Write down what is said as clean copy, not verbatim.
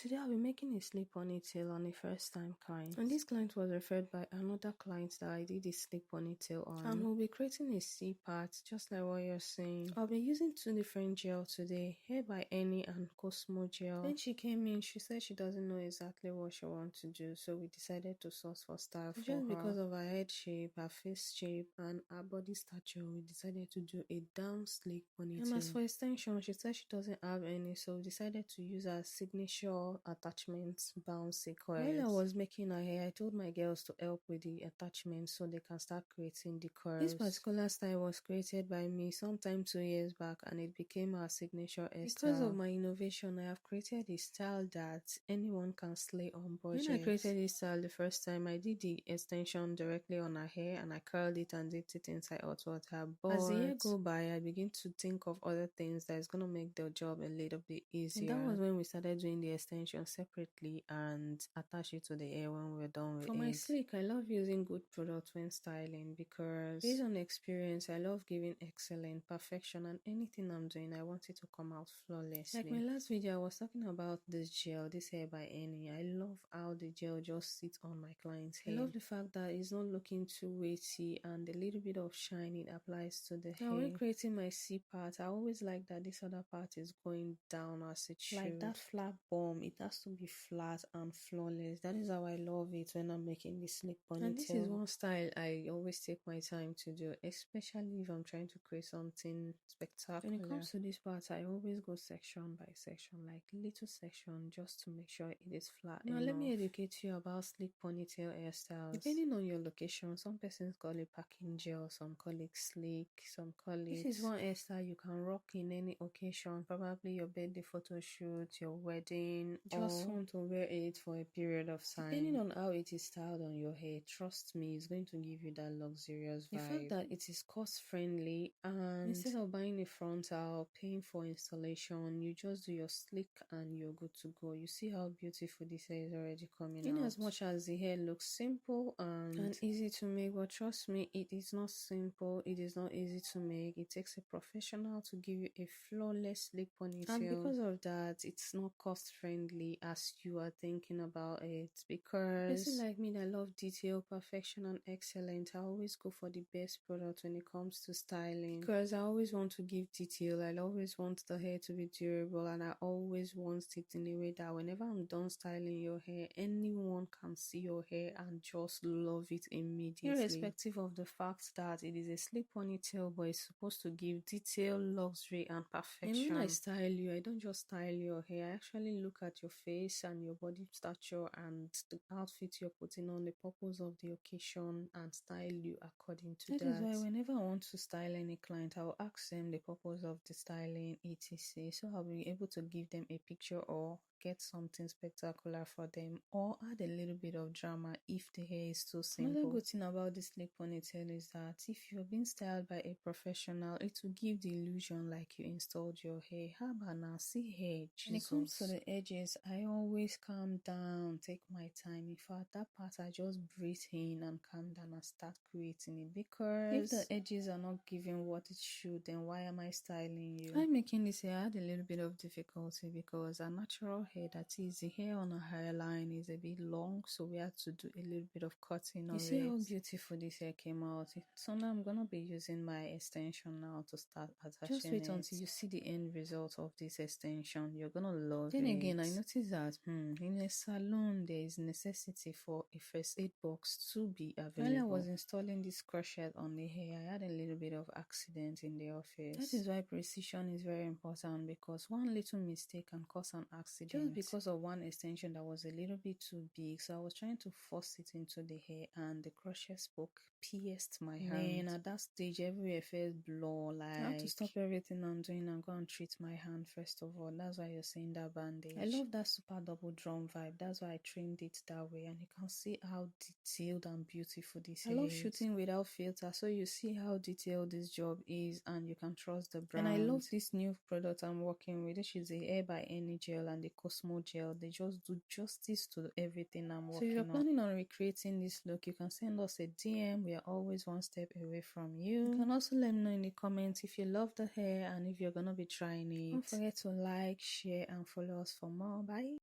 Today I'll be making a sleek ponytail on a first time client. And this client was referred by another client that I did a sleek ponytail on. And we'll be creating a C part just like what you're seeing. I'll be using two different gel today. Hair by Eni and Cosmo Gel. When she came in, she said she doesn't know exactly what she wants to do, so we decided to source for style for her. Just because of her head shape, her face shape, and her body stature, we decided to do a down sleek ponytail. And as for extension, she said she doesn't have any, so we decided to use her signature attachments bouncy coils. While I was making her hair, I told my girls to help with the attachments so they can start creating the coils. This particular style was created by me sometime 2 years back, and it became our signature hairstyle. Because of my innovation, I have created a style that anyone can slay on budget. When I created this style the first time, I did the extension directly on her hair and I curled it and dipped it inside hot water. But as the year go by, I begin to think of other things that is going to make the job a little bit easier. And that was when we started doing the extension separately and attach it to the hair when we're done with it. For my sleek, I love using good products when styling because based on experience, I love giving excellent perfection, and anything I'm doing, I want it to come out flawlessly. Like my last video, I was talking about this gel, this hair by Eni. I love how the gel just sits on my client's hair. I love the fact that it's not looking too weighty and the little bit of shine it applies to the hair. Now when creating my C part, I always like that this other part is going down as it should. Like that flat bomb, it has to be flat and flawless. That is how I love it when I'm making this sleek ponytail. And this is one style I always take my time to do, especially if I'm trying to create something spectacular. When it comes to this part, I always go section by section, like little section, just to make sure it is flat enough. Now let me educate you about sleek ponytail hairstyles. Depending on your location, some persons call it packinggel, some call it sleek, some call it... This is one hairstyle you can rock in any occasion, probably your birthday photo shoot, your wedding, just want to wear it for a period of time. Depending on how it is styled on your hair, trust me, it's going to give you that luxurious vibe. The fact that it is cost friendly, and instead of buying a frontal, paying for installation, you just do your sleek and you're good to go. You see how beautiful this hair is already coming out. In as much as the hair looks simple and easy to make, but trust me, it is not simple, it is not easy to make. It takes a professional to give you a flawless sleek ponytail, and because of that, it's not cost friendly as you are thinking about it. Because person like me that love detail, perfection, and excellence, I always go for the best product when it comes to styling, because I always want to give detail. I always want the hair to be durable, and I always want it in a way that whenever I'm done styling your hair, anyone can see your hair and just love it immediately, irrespective of the fact that it is a sleek ponytail, but it's supposed to give detail, luxury, and perfection. And when I style you, I don't just style your hair, I actually look at your face and your body stature and the outfit you're putting on, the purpose of the occasion, and style you according to that. That is why whenever I want to style any client, I will ask them the purpose of the styling, etc. So I'll be able to give them a picture or get something spectacular for them, or add a little bit of drama if the hair is too simple. Another good thing about this sleek ponytail is that if you're being styled by a professional, it will give the illusion like you installed your hair. How about now? See hair, Jesus. When it comes to the edges, I always calm down, take my time. In fact, that part I just breathe in and calm down and start creating it, because if the edges are not giving what it should, then why am I styling you? I'm making this hair, I had a little bit of difficulty because our natural hair, that is the hair on our hairline, is a bit long, so we had to do a little bit of cutting on it. You see how beautiful this hair came out. So now I'm gonna be using my extension now to start attaching. Just wait until you see the end result of this extension. You're gonna love it. Then again, I noticed that in a salon there is necessity for a first aid box to be available. While I was installing this crochet on the hair, I had a little bit of accident in the office. That is why precision is very important, because one little mistake can cause an accident. Just because of one extension that was a little bit too big, so I was trying to force it into the hair and the crochet spoke pierced my hand. Then at that stage, everywhere felt blur. Like I have to stop everything I'm doing and go and treat my hand first of all. That's why you're seeing that bandage. I love that super double drum vibe. That's why I trimmed it that way, and you can see how detailed and beautiful this hair is. I love shooting without filter, so you see how detailed this job is and you can trust the brand. And I love this new product I'm working with, which is the Hair by Eni gel and the Cosmo gel. They just do justice to everything I'm working on. So if you're planning on recreating this look, you can send us a DM. We are always one step away from you. You can also let me know in the comments if you love the hair and if you're gonna be trying it. Don't forget to like, share, and follow us for more. Bye.